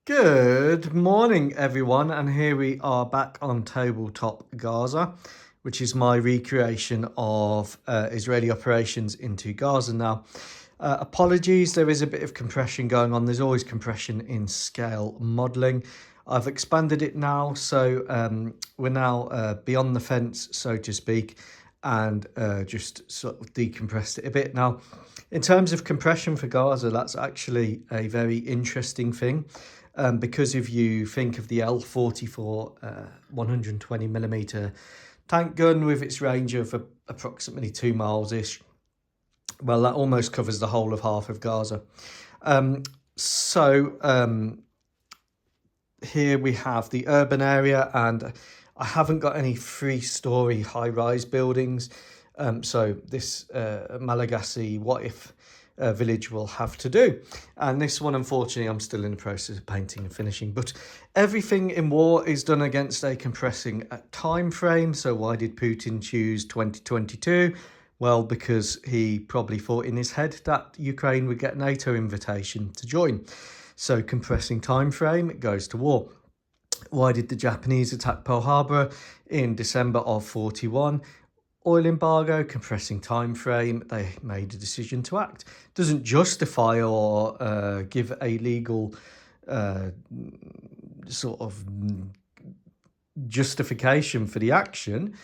Good morning, everyone, and here we are back on Tabletop Gaza, which is my recreation of Israeli operations into Gaza. Now, apologies, there is a bit of compression going on. There's always compression in scale modelling. I've expanded it now, so we're now beyond the fence, so to speak, and just sort of decompressed it a bit. Now, in terms of compression for Gaza, that's actually a very interesting thing. Because if you think of the L44 120mm tank gun with its range of approximately 2 miles-ish, well, that almost covers the whole of half of Gaza. Here we have the urban area, and I haven't got any 3-story high-rise buildings. So this Malagasy what if village will have to do. And this one, unfortunately, I'm still in the process of painting and finishing. But everything in war is done against a compressing time frame. So why did Putin choose 2022? Well, because he probably thought in his head that Ukraine would get NATO invitation to join. So compressing time frame, it goes to war. Why did the Japanese attack Pearl Harbor in December of 41? Oil embargo, compressing time frame, they made a decision to act. Doesn't justify or give a legal sort of justification for the action,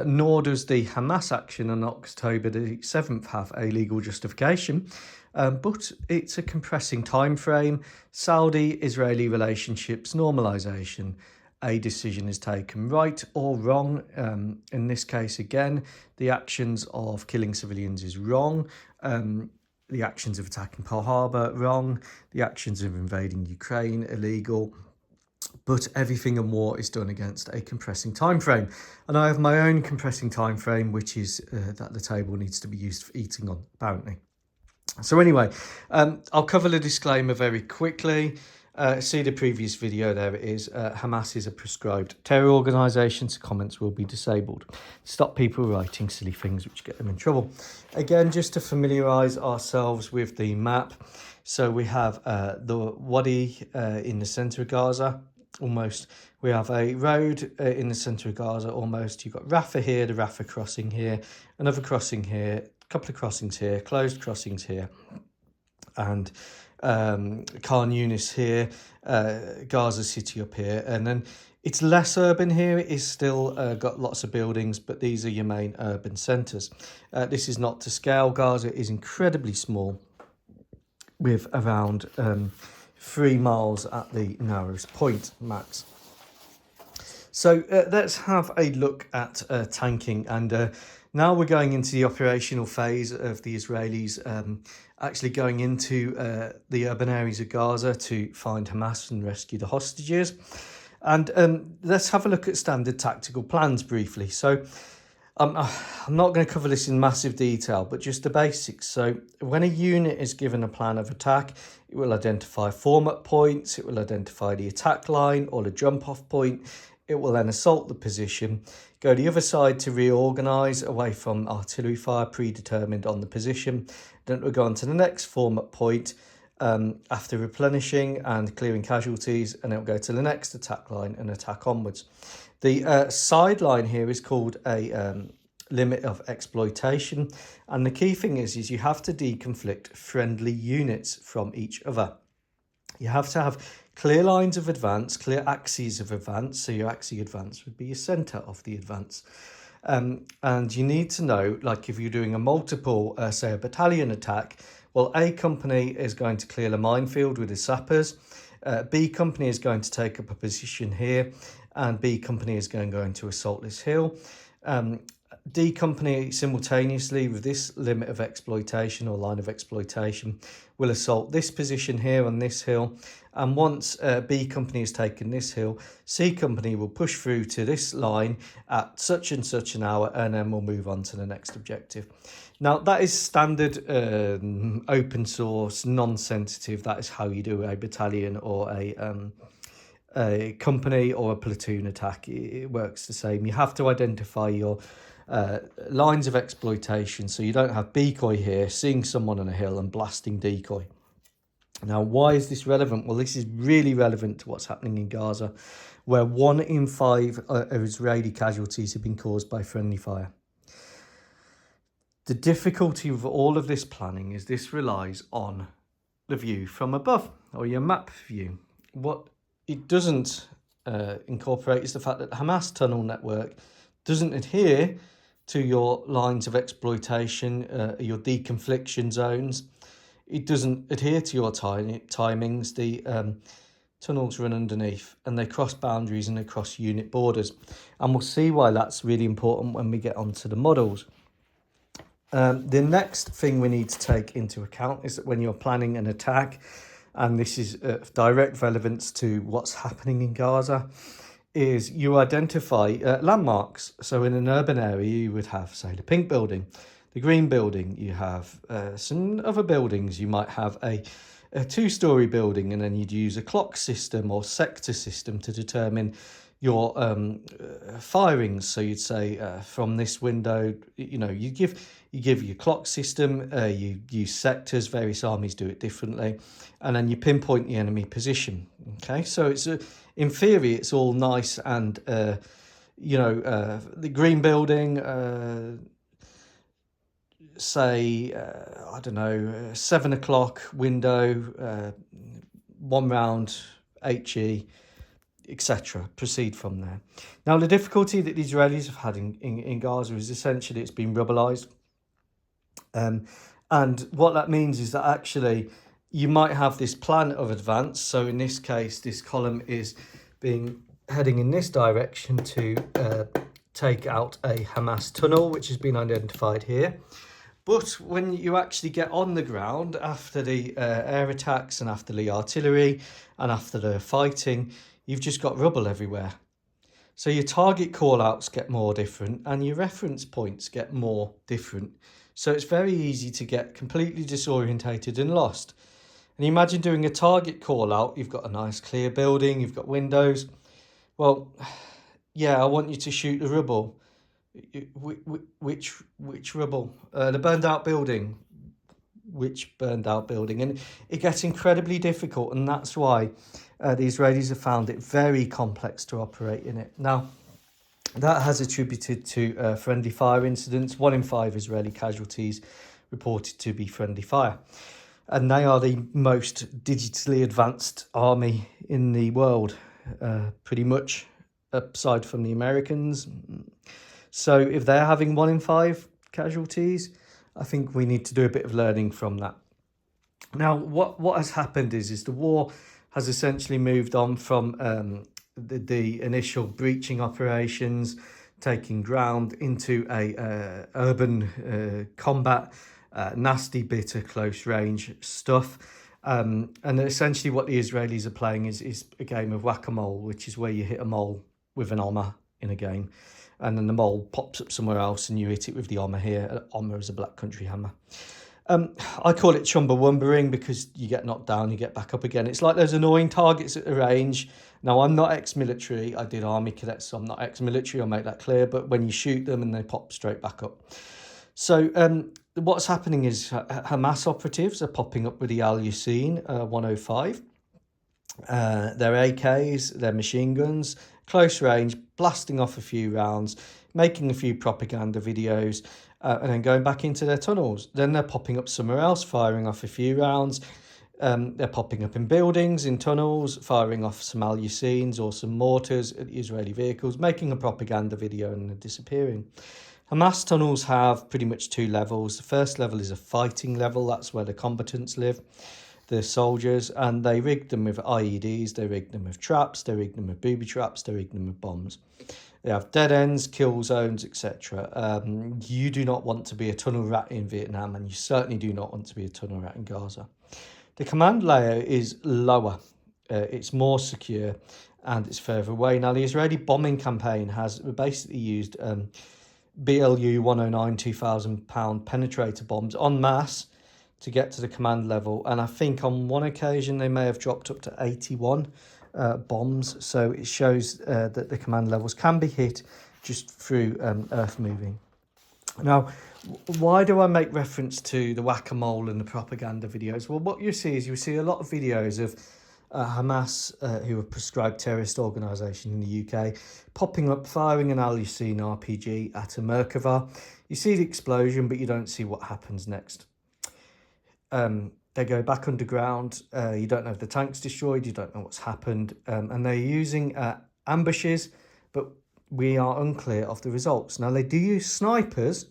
nor does the Hamas action on October the 7th have a legal justification. But it's a compressing time frame. Saudi-Israeli relationships normalization. A decision is taken, right or wrong. In this case, again, the actions of killing civilians is wrong. The actions of attacking Pearl Harbor, wrong. The actions of invading Ukraine, illegal. But everything in war is done against a compressing time frame. And I have my own compressing time frame, which is that the table needs to be used for eating on, apparently. So anyway, I'll cover the disclaimer very quickly. See the previous video, there it is. Hamas is a prescribed terror organisation, so comments will be disabled. Stop people writing silly things which get them in trouble. Again, just to familiarise ourselves with the map. So we have the Wadi in the centre of Gaza, almost. We have a road in the centre of Gaza, almost. You've got Rafah here, the Rafah crossing here, another crossing here, a couple of crossings here, closed crossings here, and Khan Yunis here, Gaza City up here, and then it's less urban here. It is still got lots of buildings, but these are your main urban centres. This is not to scale. Gaza is incredibly small, with around 3 miles at the narrowest point, max. So let's have a look at tanking, and now we're going into the operational phase of the Israelis actually going into the urban areas of Gaza to find Hamas and rescue the hostages. And let's have a look at standard tactical plans briefly. So I'm not going to cover this in massive detail, but just the basics. So when a unit is given a plan of attack, it will identify form-up points, it will identify the attack line or the jump-off point. It will then assault the position, go the other side to reorganise away from artillery fire predetermined on the position. Then it will go on to the next form-up point after replenishing and clearing casualties, and it will go to the next attack line and attack onwards. The sideline here is called a limit of exploitation, and the key thing is you have to deconflict friendly units from each other. You have to have clear lines of advance, clear axes of advance. So your axis advance would be your centre of the advance. And you need to know, like if you're doing a multiple, say a battalion attack, well, A company is going to clear the minefield with the sappers. B company is going to take up a position here, and B company is going to assault this hill. D company simultaneously with this limit of exploitation or line of exploitation will assault this position here on this hill, and once B company has taken this hill, C company will push through to this line at such and such an hour, and then we'll move on to the next objective. Now that is standard open source, non-sensitive. That is how you do a battalion or a company or a platoon attack. It works the same. You have to identify your lines of exploitation, so you don't have decoy here, seeing someone on a hill and blasting decoy. Now, why is this relevant? Well, this is really relevant to what's happening in Gaza, where 1 in 5 Israeli casualties have been caused by friendly fire. The difficulty of all of this planning is this relies on the view from above, or your map view. What it doesn't incorporate is the fact that the Hamas tunnel network doesn't adhere to your lines of exploitation, your deconfliction zones. It doesn't adhere to your timings. The tunnels run underneath and they cross boundaries and they cross unit borders. And we'll see why that's really important when we get onto the models. The next thing we need to take into account is that when you're planning an attack, and this is of direct relevance to what's happening in Gaza, is you identify landmarks. So in an urban area, you would have, say, the pink building, the green building, you have some other buildings. You might have a 2-story building, and then you'd use a clock system or sector system to determine your firings. So you'd say from this window, you give your clock system, you use sectors, various armies do it differently, and then you pinpoint the enemy position. Okay, so it's in theory it's all nice and the green building, say I don't know, 7 o'clock window, 1 round HE, etc. Proceed from there. Now, the difficulty that the Israelis have had in Gaza is essentially it's been rubberized. And what that means is that actually you might have this plan of advance. So in this case, this column is heading in this direction to take out a Hamas tunnel, which has been identified here. But when you actually get on the ground after the air attacks and after the artillery and after the fighting, you've just got rubble everywhere. So your target call-outs get more different and your reference points get more different. So it's very easy to get completely disorientated and lost. And imagine doing a target call-out. You've got a nice clear building, you've got windows. Well, yeah, I want you to shoot the rubble. Which rubble? The burned out building. Which burned out building? And it gets incredibly difficult, and that's why the Israelis have found it very complex to operate in it. Now, that has attributed to friendly fire incidents. 1 in 5 Israeli casualties reported to be friendly fire. And they are the most digitally advanced army in the world, pretty much, aside from the Americans. So if they're having 1 in 5 casualties, I think we need to do a bit of learning from that. Now, what has happened is the war has essentially moved on from the initial breaching operations, taking ground, into a urban combat, nasty, bitter, close range stuff. And essentially what the Israelis are playing is a game of whack-a-mole, which is where you hit a mole with an Oma in a game. And then the mole pops up somewhere else and you hit it with the Oma here. Oma is a black country hammer. I call it chumbawumbering because you get knocked down, you get back up again. It's like those annoying targets at the range. Now, I'm not ex-military. I did army cadets, so I'm not ex-military. I'll make that clear. But when you shoot them and they pop straight back up. So what's happening is Hamas operatives are popping up with the Al Yassin 105. Their AKs, their machine guns, close range, blasting off a few rounds, making a few propaganda videos, and then going back into their tunnels. Then they're popping up somewhere else, firing off a few rounds. They're popping up in buildings, in tunnels, firing off some Al Yassins or some mortars at the Israeli vehicles, making a propaganda video and then disappearing. Hamas tunnels have pretty much 2 levels. The first level is a fighting level. That's where the combatants live, the soldiers, and they rigged them with IEDs, they rigged them with traps, they rigged them with booby traps, they rigged them with bombs. They have dead ends, kill zones, etc. You do not want to be a tunnel rat in Vietnam, and you certainly do not want to be a tunnel rat in Gaza. The command layer is lower, it's more secure, and it's further away. Now, the Israeli bombing campaign has basically used BLU 109 2,000-pound penetrator bombs en masse to get to the command level, and I think on one occasion they may have dropped up to 81 bombs. So it shows that the command levels can be hit just through earth moving. Now, why do I make reference to the whack-a-mole and the propaganda videos? Well, what you see is you see a lot of videos of Hamas, who are a proscribed terrorist organisation in the UK, popping up, firing an Al-Yassin RPG at a Merkava. You see the explosion, but you don't see what happens next. They go back underground. You don't know if the tank's destroyed. You don't know what's happened. And they're using ambushes, but we are unclear of the results. Now, they do use snipers,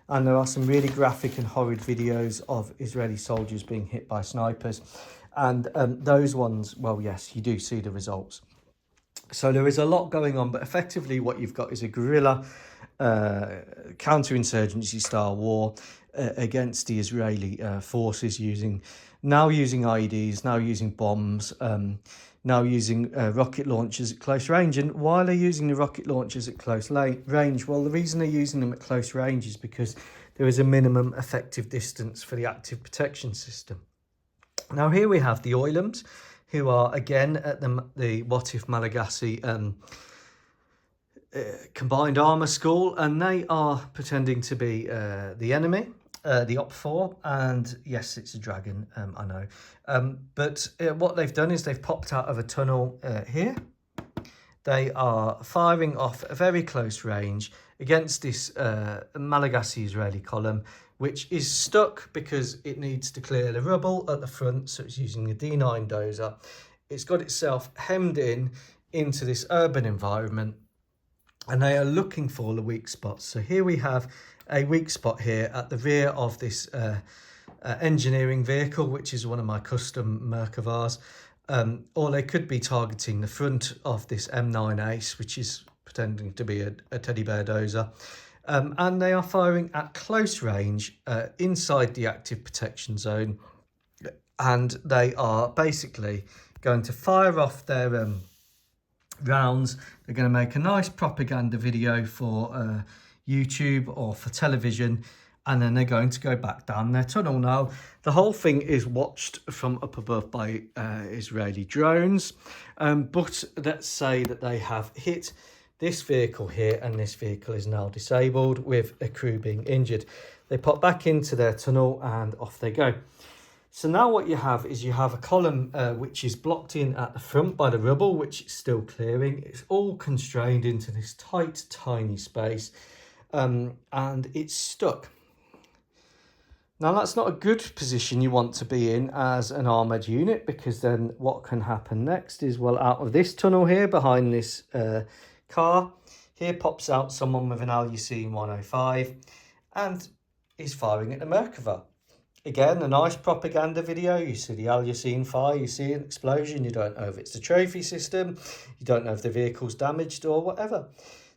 and there are some really graphic and horrid videos of Israeli soldiers being hit by snipers. And those ones, well, yes, you do see the results. So there is a lot going on, but effectively what you've got is a guerrilla counterinsurgency style war against the Israeli forces, using IEDs, now using bombs, now using rocket launchers at close range. And why they're using the rocket launchers at close range? Well, the reason they're using them at close range is because there is a minimum effective distance for the active protection system. Now here we have the Oilums, who are again at the What If Malagasy combined armour school, and they are pretending to be the enemy, the Op4, and yes, it's a dragon, I know. But what they've done is they've popped out of a tunnel here. They are firing off a very close range against this Malagasy Israeli column, which is stuck because it needs to clear the rubble at the front, so it's using a D9 dozer. It's got itself hemmed in into this urban environment, and they are looking for the weak spots. So here we have a weak spot here at the rear of this engineering vehicle, which is one of my custom Merkavas. Or they could be targeting the front of this M9 Ace, which is pretending to be a teddy bear dozer. And they are firing at close range inside the active protection zone. And they are basically going to fire off their rounds. They're going to make a nice propaganda video for YouTube or for television, and then they're going to go back down their tunnel. Now, the whole thing is watched from up above by Israeli drones, but let's say that they have hit this vehicle here, and this vehicle is now disabled with a crew being injured. They pop back into their tunnel and off they go. So now what you have is you have a column which is blocked in at the front by the rubble, which is still clearing. It's all constrained into this tight, tiny space, and it's stuck. Now, that's not a good position you want to be in as an armoured unit, because then what can happen next is, well, out of this tunnel here, behind this car, here pops out someone with an Al-Yassin 105 and is firing at the Merkava. Again, a nice propaganda video. You see the Al-Yassin fire, you see an explosion, you don't know if it's the trophy system, you don't know if the vehicle's damaged or whatever.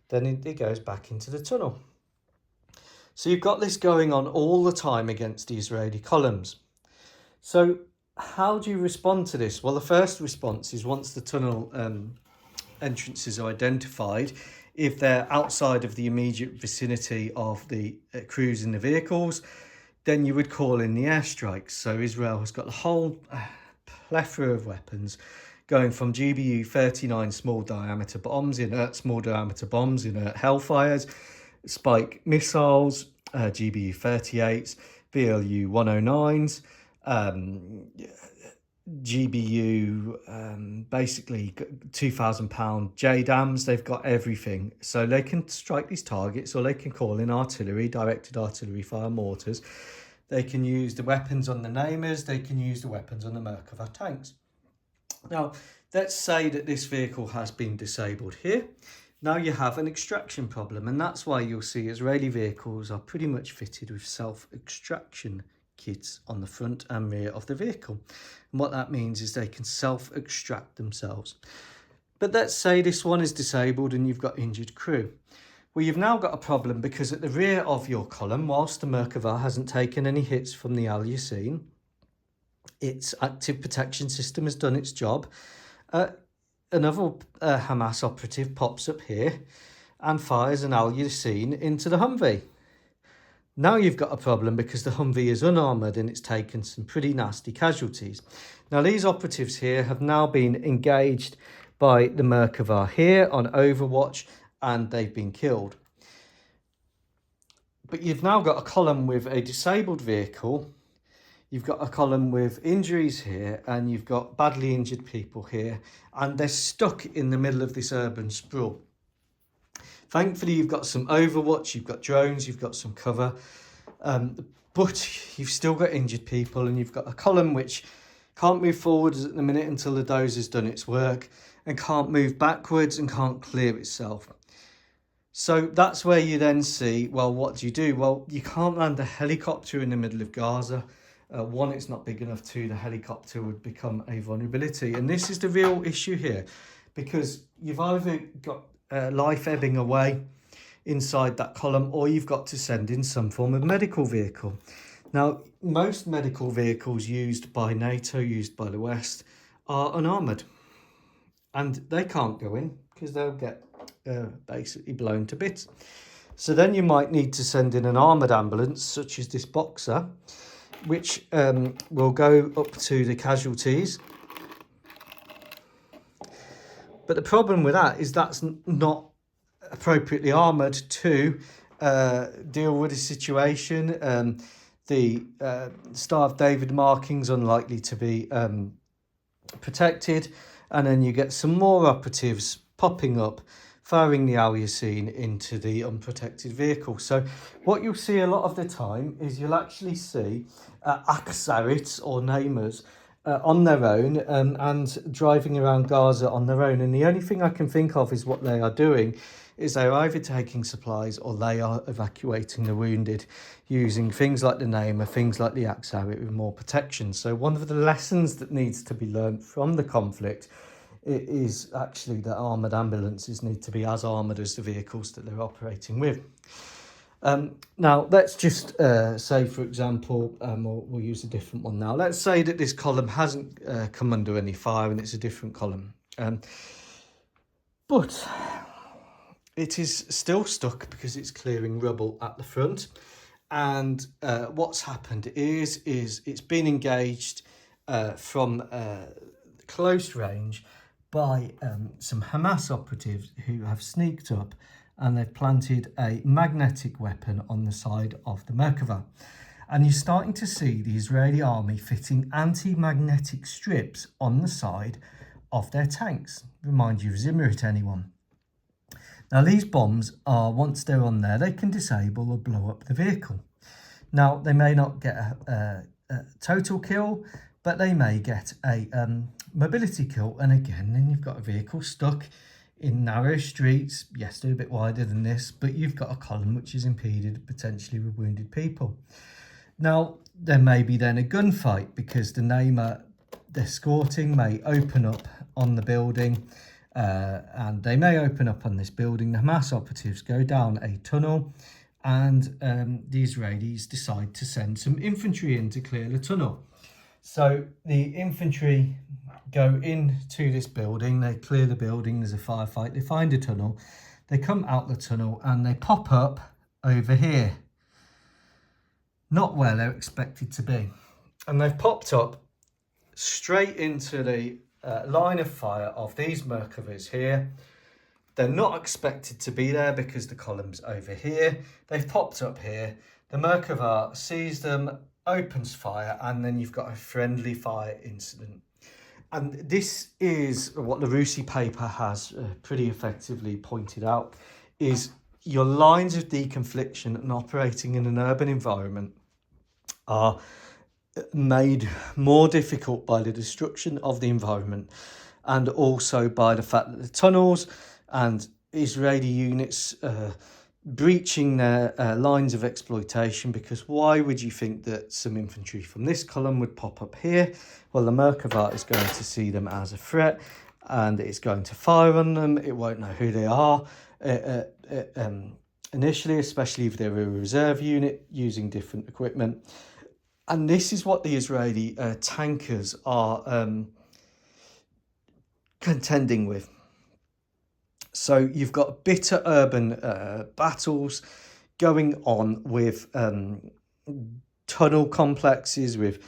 Then it goes back into the tunnel. So you've got this going on all the time against the Israeli columns. So how do you respond to this? Well, the first response is, once the tunnel entrances are identified, if they're outside of the immediate vicinity of the crews in the vehicles, then you would call in the airstrikes. So Israel has got the whole plethora of weapons, going from GBU 39 small diameter bombs, inert small diameter bombs, inert Hellfires, Spike missiles, GBU 38s, VLU 109s, GBU, basically 2,000 pound JDAMs. They've got everything. So they can strike these targets, or they can call in artillery, directed artillery fire mortars. They can use the weapons on the Namers. They can use the weapons on the Merkava tanks. Now, let's say that this vehicle has been disabled here. Now you have an extraction problem, and that's why you'll see Israeli vehicles are pretty much fitted with self-extraction kits on the front and rear of the vehicle. And what that means is they can self-extract themselves. But let's say this one is disabled and you've got injured crew. Well, you've now got a problem, because at the rear of your column, whilst the Merkava hasn't taken any hits from the Al-Yassin, its active protection system has done its job. Another Hamas operative pops up here and fires an Al-Yassin into the Humvee. Now you've got a problem, because the Humvee is unarmoured and it's taken some pretty nasty casualties. Now, these operatives here have now been engaged by the Merkava here on Overwatch, and they've been killed. But you've now got a column with a disabled vehicle, you've got a column with injuries here, and you've got badly injured people here, and they're stuck in the middle of this urban sprawl. Thankfully, you've got some overwatch, you've got drones, you've got some cover, but you've still got injured people, and you've got a column which can't move forwards at the minute until the dozer's done its work, and can't move backwards and can't clear itself. So that's where you then see, well, what do you do? Well, you can't land a helicopter in the middle of Gaza. One, it's not big enough. Two, the helicopter would become a vulnerability. And this is the real issue here, because you've either got life ebbing away inside that column, or you've got to send in some form of medical vehicle. Now, most medical vehicles used by NATO, used by the West, are unarmoured. And they can't go in because they'll get basically blown to bits. So then you might need to send in an armoured ambulance, such as this Boxer, which will go up to the casualties. But the problem with that is that's not appropriately armoured to deal with the situation. The Star of David markings unlikely to be protected, and then you get some more operatives popping up, firing the Al Yassin into the unprotected vehicle. So what you'll see a lot of the time is you'll actually see Aksarits or Namers on their own and driving around Gaza on their own. And the only thing I can think of is what they are doing is they're either taking supplies or they are evacuating the wounded using things like the Namer, things like the Aksarit with more protection. So one of the lessons that needs to be learned from the conflict is actually that armoured ambulances need to be as armoured as the vehicles that they're operating with. Now, let's just say, for example, we'll use a different one now. Let's say that this column hasn't come under any fire and it's a different column. But it is still stuck because it's clearing rubble at the front. And what's happened is it's been engaged from close range by some Hamas operatives who have sneaked up, and they've planted a magnetic weapon on the side of the Merkava. And you're starting to see the Israeli army fitting anti-magnetic strips on the side of their tanks. Remind you of Zimmerit, anyone? Now, these bombs are, once they're on there, they can disable or blow up the vehicle. Now, they may not get a total kill, but they may get a mobility kill. And again, then you've got a vehicle stuck in narrow streets. Yes, they're a bit wider than this, but you've got a column which is impeded, potentially with wounded people. Now, there may be then a gunfight because the Namer escorting may open up on the building, and they may open up on this building. The Hamas operatives go down a tunnel, and the Israelis decide to send some infantry in to clear the tunnel. So the infantry go into this building, they clear the building, there's a firefight, they find a tunnel, they come out the tunnel and they pop up over here. Not where they're expected to be. And they've popped up straight into the line of fire of these Merkavas here. They're not expected to be there because the column's over here. They've popped up here. The Merkava sees them, opens fire, and then you've got a friendly fire incident. And this is what the Rusi paper has pretty effectively pointed out, is your lines of deconfliction and operating in an urban environment are made more difficult by the destruction of the environment, and also by the fact that the tunnels and Israeli units breaching their lines of exploitation. Because why would you think that some infantry from this column would pop up here? Well, the Merkava is going to see them as a threat, and it's going to fire on them. It won't know who they are initially, especially if they're a reserve unit using different equipment. And this is what the Israeli tankers are contending with. So you've got bitter urban battles going on with tunnel complexes, with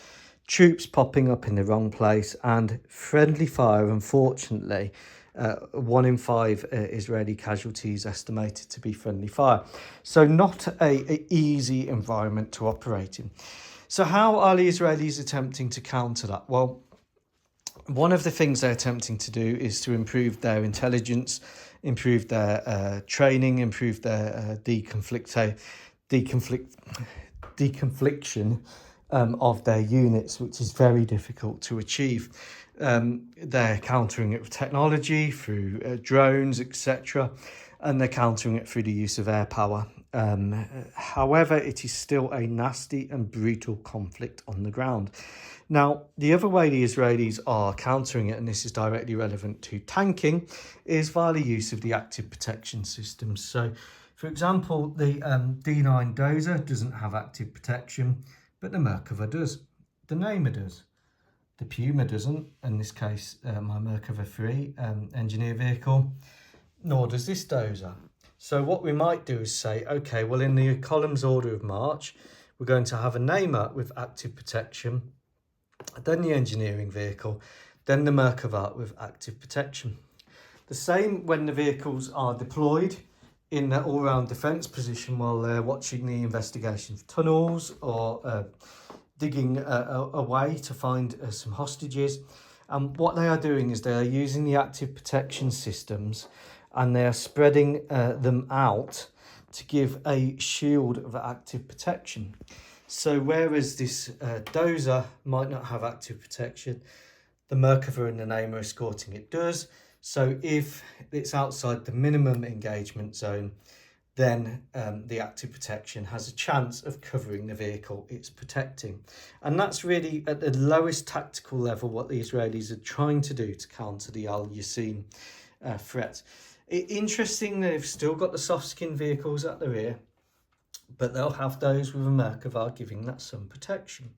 troops popping up in the wrong place, and friendly fire, unfortunately, 1 in 5 Israeli casualties estimated to be friendly fire. So not a easy environment to operate in. So how are the Israelis attempting to counter that? Well, one of the things they're attempting to do is to improve their intelligence, improve their training, improve their deconfliction of their units, which is very difficult to achieve. They're countering it with technology, through drones, etc., and they're countering it through the use of air power. However, it is still a nasty and brutal conflict on the ground. Now, the other way the Israelis are countering it, and this is directly relevant to tanking, is via the use of the active protection systems. So, for example, the D9 Dozer doesn't have active protection, but the Merkava does. The Namer does. The Puma doesn't, in this case, my Merkava 3 engineer vehicle, nor does this Dozer. So what we might do is say, okay, well, in the columns order of march, we're going to have a Namer with active protection, then the engineering vehicle, then the Merkava with active protection. The same when the vehicles are deployed in the all-round defence position while they're watching the investigation of tunnels or digging a way to find some hostages. And what they are doing is they are using the active protection systems and they are spreading them out to give a shield of active protection. So whereas this Dozer might not have active protection, the Merkava and the Namer escorting it does. So if it's outside the minimum engagement zone, then the active protection has a chance of covering the vehicle it's protecting. And that's really at the lowest tactical level what the Israelis are trying to do to counter the Al Yassin threat. Interesting, they've still got the soft-skin vehicles at the rear, but they'll have those with a Merkava giving that some protection.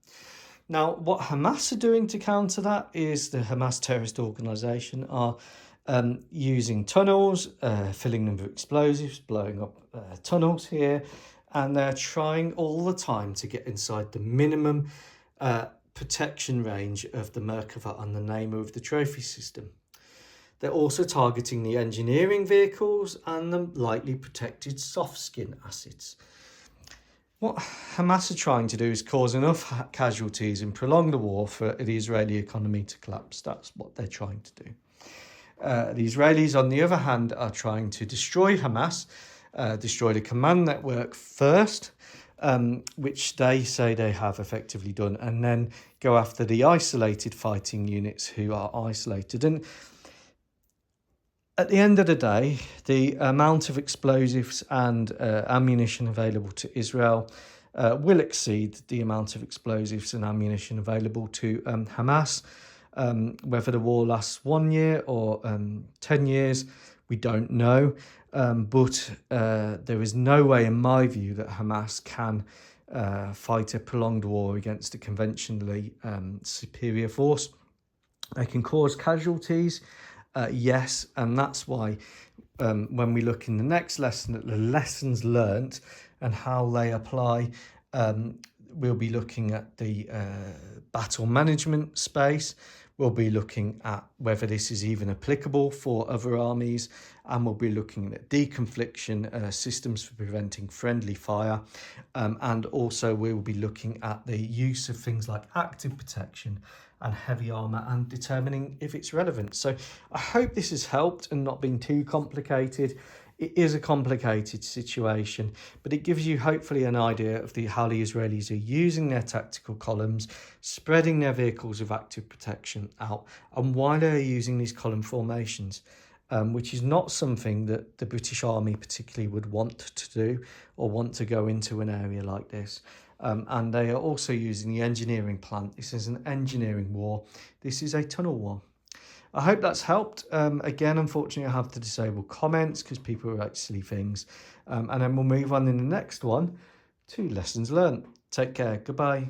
Now, what Hamas are doing to counter that is the Hamas terrorist organisation are using tunnels, filling them with explosives, blowing up tunnels here, and they're trying all the time to get inside the minimum protection range of the Merkava and the Namer of the trophy system. They're also targeting the engineering vehicles and the lightly protected soft skin assets. What Hamas are trying to do is cause enough casualties and prolong the war for the Israeli economy to collapse. That's what they're trying to do. The Israelis, on the other hand, are trying to destroy Hamas, destroy the command network first, which they say they have effectively done, and then go after the isolated fighting units who are isolated. And at the end of the day, the amount of explosives and ammunition available to Israel will exceed the amount of explosives and ammunition available to Hamas. Whether the war lasts 1 year or 10 years, we don't know. But there is no way, in my view, that Hamas can fight a prolonged war against a conventionally superior force. They can cause casualties. Yes, and that's why when we look in the next lesson at the lessons learnt and how they apply, we'll be looking at the battle management space. We'll be looking at whether this is even applicable for other armies, and we'll be looking at deconfliction systems for preventing friendly fire, and also we'll be looking at the use of things like active protection and heavy armour and determining if it's relevant. So I hope this has helped and not been too complicated. It is a complicated situation, but it gives you hopefully an idea of how the Israelis are using their tactical columns, spreading their vehicles with active protection out, and why they're using these column formations, which is not something that the British Army particularly would want to do or want to go into an area like this. And they are also using the engineering plant. This is an engineering war. This is a tunnel war. I hope that's helped. Again, unfortunately, I have to disable comments because people write silly things. And then we'll move on in the next one to lessons learned. Take care. Goodbye.